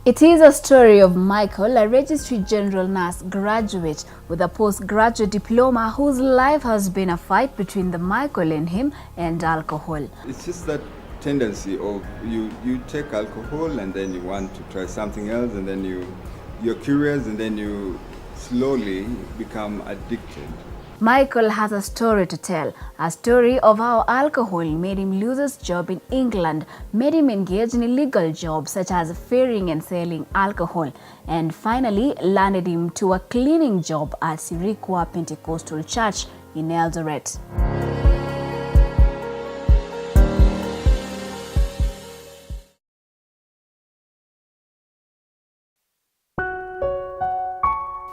It is a story of Michael, a Registry General Nurse graduate with a postgraduate diploma whose life has been a fight between the Michael in him and alcohol. It's just that tendency of you take alcohol and then you want to try something else, and then you're curious, and then you slowly become addicted. Michael has a story to tell, a story of how alcohol made him lose his job in England, made him engage in illegal jobs such as ferrying and selling alcohol, and finally landed him to a cleaning job at Sirikwa Pentecostal Church in Eldoret.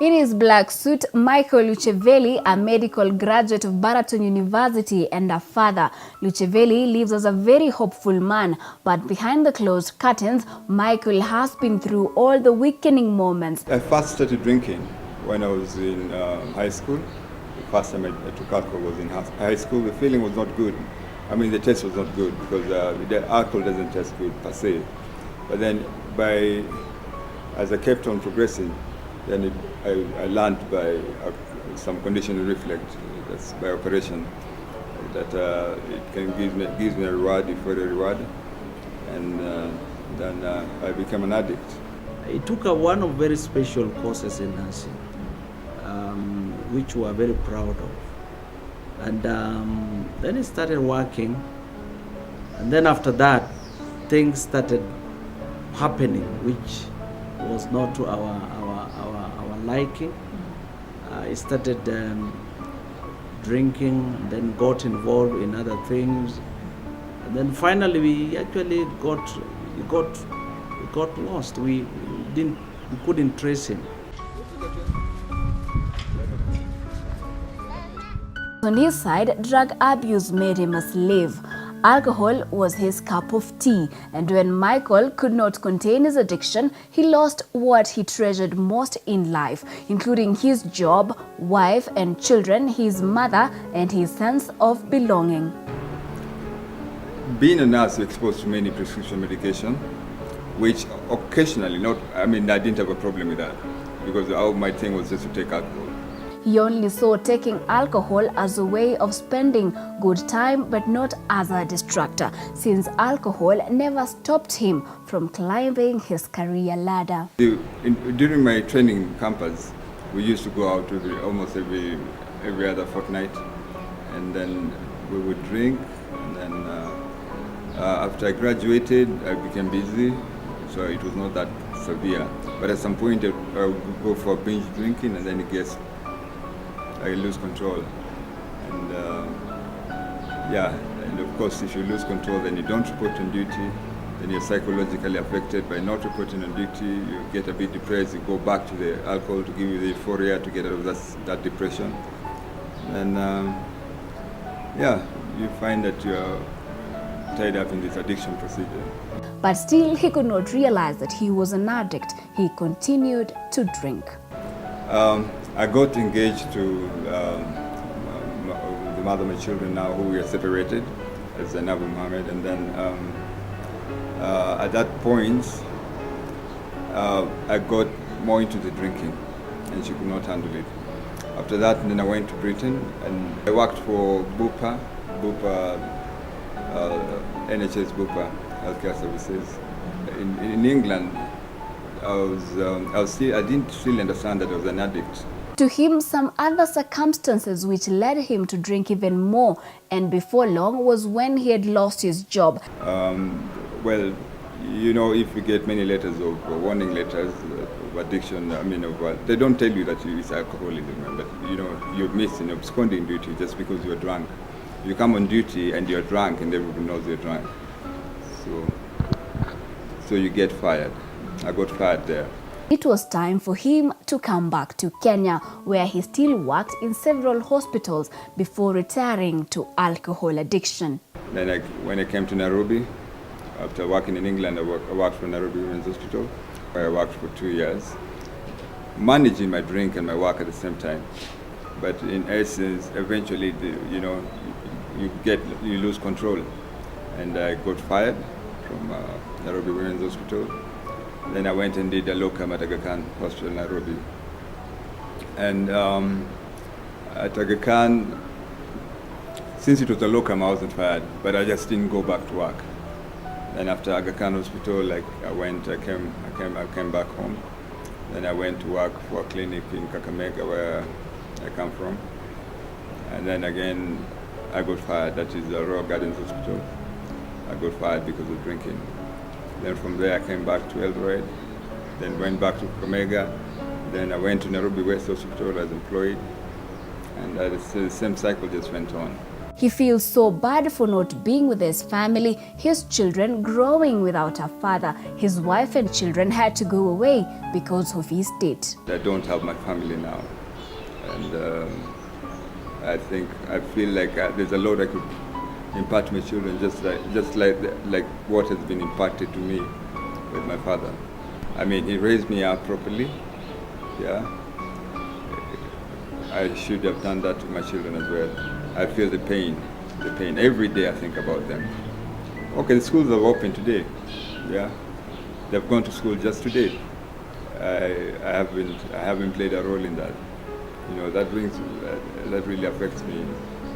In his black suit, Michael Lucheveli, a medical graduate of Baraton University and a father. Lucheveli lives as a very hopeful man, but behind the closed curtains, Michael has been through all the weakening moments. I first started drinking when I was in high school. The first time I took alcohol was in high school. The feeling was not good. I mean, the taste was not good because the alcohol doesn't taste good per se. But then as I kept on progressing, then I learned by some conditional reflex, that's by operation, that it can gives me a reward for the reward, and then I became an addict. I took one of very special courses in nursing, which we are very proud of, and then I started working, and then after that, things started happening, which was not to our liking. I started drinking, then got involved in other things, and then finally we actually got lost. We couldn't trace him. On his side, drug abuse made him a slave. Alcohol was his cup of tea, and when Michael could not contain his addiction, he lost what he treasured most in life, including his job, wife and children, his mother, and his sense of belonging. Being a nurse, you're exposed to many prescription medication, which occasionally, I didn't have a problem with that, because my thing was just to take alcohol. He only saw taking alcohol as a way of spending good time, but not as a distractor, since alcohol never stopped him from climbing his career ladder. During my training campus, we used to go out almost every other fortnight, and then we would drink, and then after I graduated, I became busy, so it was not that severe. But at some point, I would go for binge drinking, and then I lose control, and and of course, if you lose control, then you don't report on duty, then you're psychologically affected. By not reporting on duty, you get a bit depressed, you go back to the alcohol to give you the euphoria to get out of that depression, and you find that you're tied up in this addiction procedure. But still, he could not realize that he was an addict. He continued to drink. I got engaged to the mother of my children now, who we are separated, as Zainab Mohammed, and then at that point I got more into the drinking, and she could not handle it. After that, then I went to Britain, and I worked for Bupa, NHS Bupa Healthcare Services in England. I didn't really understand that I was an addict. To him, some other circumstances which led him to drink even more, and before long was when he had lost his job. Well, if you get many letters of warning letters of addiction, they don't tell you that it's alcoholism, but you're missing absconding duty just because you're drunk. You come on duty and you're drunk, and everyone knows you're drunk. So you get fired. I got fired there. It was time for him to come back to Kenya, where he still worked in several hospitals before retiring to alcohol addiction. Then when I came to Nairobi, after working in England, I worked for Nairobi Women's Hospital, where I worked for 2 years, managing my drink and my work at the same time. But in essence, eventually, you lose control. And I got fired from Nairobi Women's Hospital. Then I went and did a locum at Aga Khan Hospital, Nairobi. And at Aga Khan, since it was a locum, I wasn't fired, but I just didn't go back to work. Then after Aga Khan Hospital, like I came back home. Then I went to work for a clinic in Kakamega, where I come from. And then again, I got fired. That is the Royal Gardens Hospital. I got fired because of drinking. Then from there, I came back to Eldoret. Then went back to Kakamega. Then I went to Nairobi West Hospital as employed. And the same cycle just went on. He feels so bad for not being with his family, his children growing without a father. His wife and children had to go away because of his state. I don't have my family now. And I feel like there's a lot I could impart to my children, just like what has been imparted to me with my father. I mean, he raised me up properly, yeah. I should have done that to my children as well. I feel the pain. Every day I think about them. Okay, the schools are open today, yeah. They've gone to school just today. I haven't played a role in that. You know, that really affects me.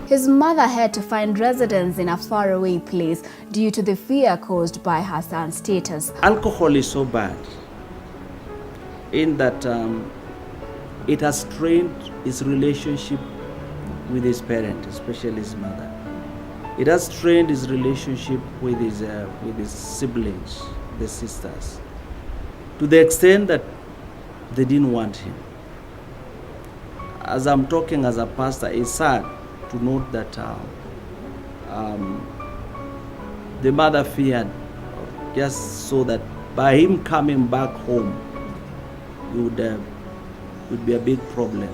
His mother had to find residence in a faraway place due to the fear caused by her son's status. Alcohol is so bad in that it has strained his relationship with his parent, especially his mother. It has strained his relationship with his siblings, the sisters, to the extent that they didn't want him. As I'm talking as a pastor, it's sad to note that the mother feared, just so that by him coming back home, it would be a big problem.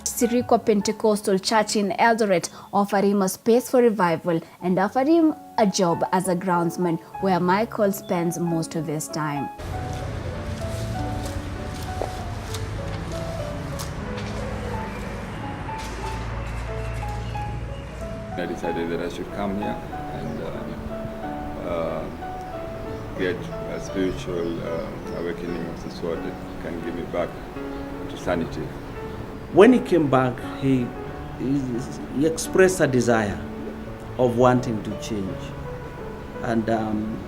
Sirikwa Pentecostal Church in Eldoret offered him a space for revival and offered him a job as a groundsman, where Michael spends most of his time. I decided that I should come here and get a spiritual awakening of the sort that can give me back to sanity. When he came back, he expressed a desire of wanting to change. And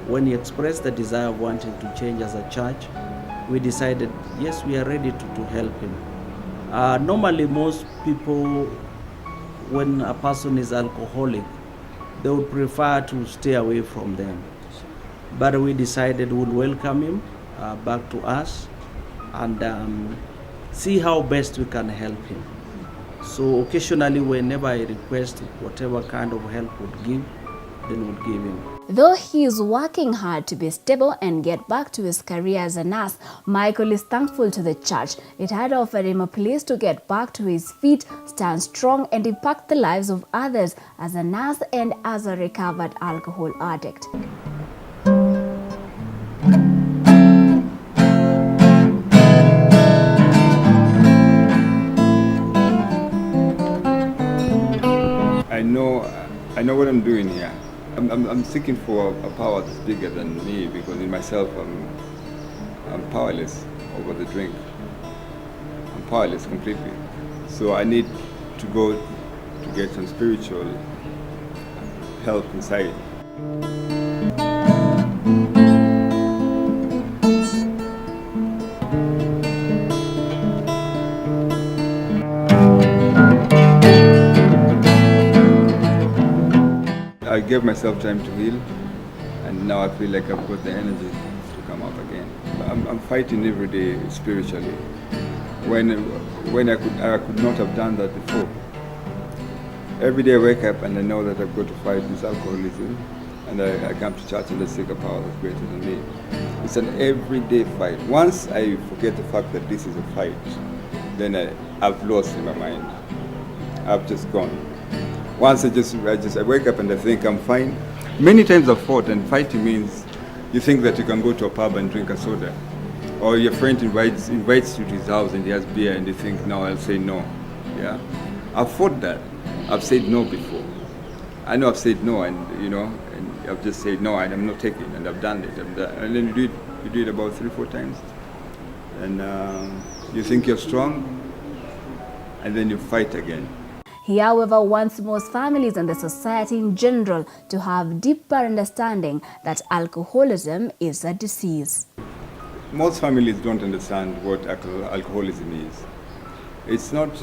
when he expressed the desire of wanting to change as a church, we decided, yes, we are ready to help him. Normally, most people, when a person is alcoholic, they would prefer to stay away from them. But we decided we'll welcome him back to us and see how best we can help him. So occasionally, whenever I request whatever kind of help would give, then we'll give him. Though he is working hard to be stable and get back to his career as a nurse, Michael is thankful to the church. It had offered him a place to get back to his feet, stand strong, and impact the lives of others as a nurse and as a recovered alcohol addict. I know what I'm doing here. I'm seeking for a power that's bigger than me, because in myself I'm powerless over the drink. I'm powerless completely. So I need to go to get some spiritual help inside. I gave myself time to heal, and now I feel like I've got the energy to come up again. I'm fighting every day spiritually, when I could not have done that before. Every day I wake up and I know that I've got to fight this alcoholism, and I come to church and I seek a power that's greater than me. It's an everyday fight. Once I forget the fact that this is a fight, then I've lost in my mind. I've just gone. Once I wake up and I think I'm fine. Many times I've fought, and fighting means you think that you can go to a pub and drink a soda, or your friend invites you to his house and he has beer and you think, no, I'll say no. Yeah, I've fought that. I've said no before. I know I've said no, and and I've just said no, and I'm not taking, and I've done it, and then you do it about 3-4 times, and you think you're strong, and then you fight again. He, however, wants most families and the society in general to have deeper understanding that alcoholism is a disease. Most families don't understand what alcoholism is. It's not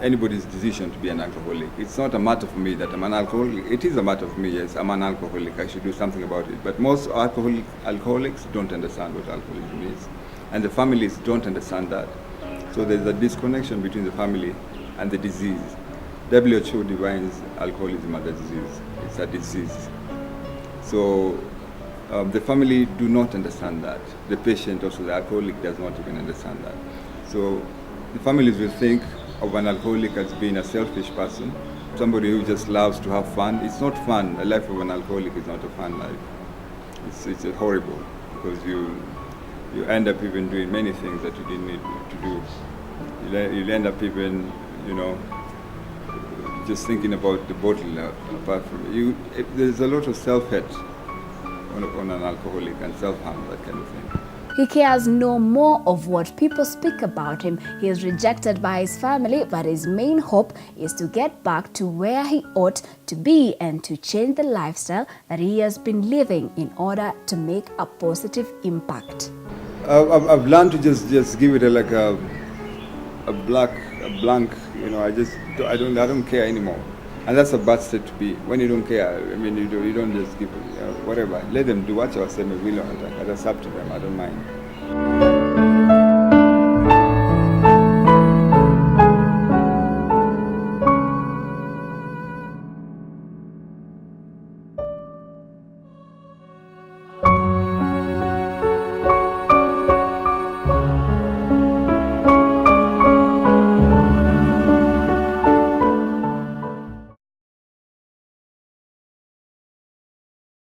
anybody's decision to be an alcoholic. It's not a matter for me that I'm an alcoholic. It is a matter for me, yes, I'm an alcoholic. I should do something about it. But most alcoholics don't understand what alcoholism is. And the families don't understand that. So there's a disconnection between the family and the disease. WHO defines alcoholism as a disease. It's a disease. So the family do not understand that. The patient, also the alcoholic, does not even understand that. So the families will think of an alcoholic as being a selfish person, somebody who just loves to have fun. It's not fun. The life of an alcoholic is not a fun life. It's horrible, because you end up even doing many things that you didn't need to do. You'll end up even, just thinking about the bottle apart from you. There's a lot of self-hate on an alcoholic, and self-harm, that kind of thing. He cares no more of what people speak about him. He is rejected by his family, but his main hope is to get back to where he ought to be and to change the lifestyle that he has been living in order to make a positive impact. I've learned to just give it a blank. I don't care anymore, and that's a bad state to be. When you don't care, you don't just give whatever. Let them do whatever they will. That's up to them. I don't mind.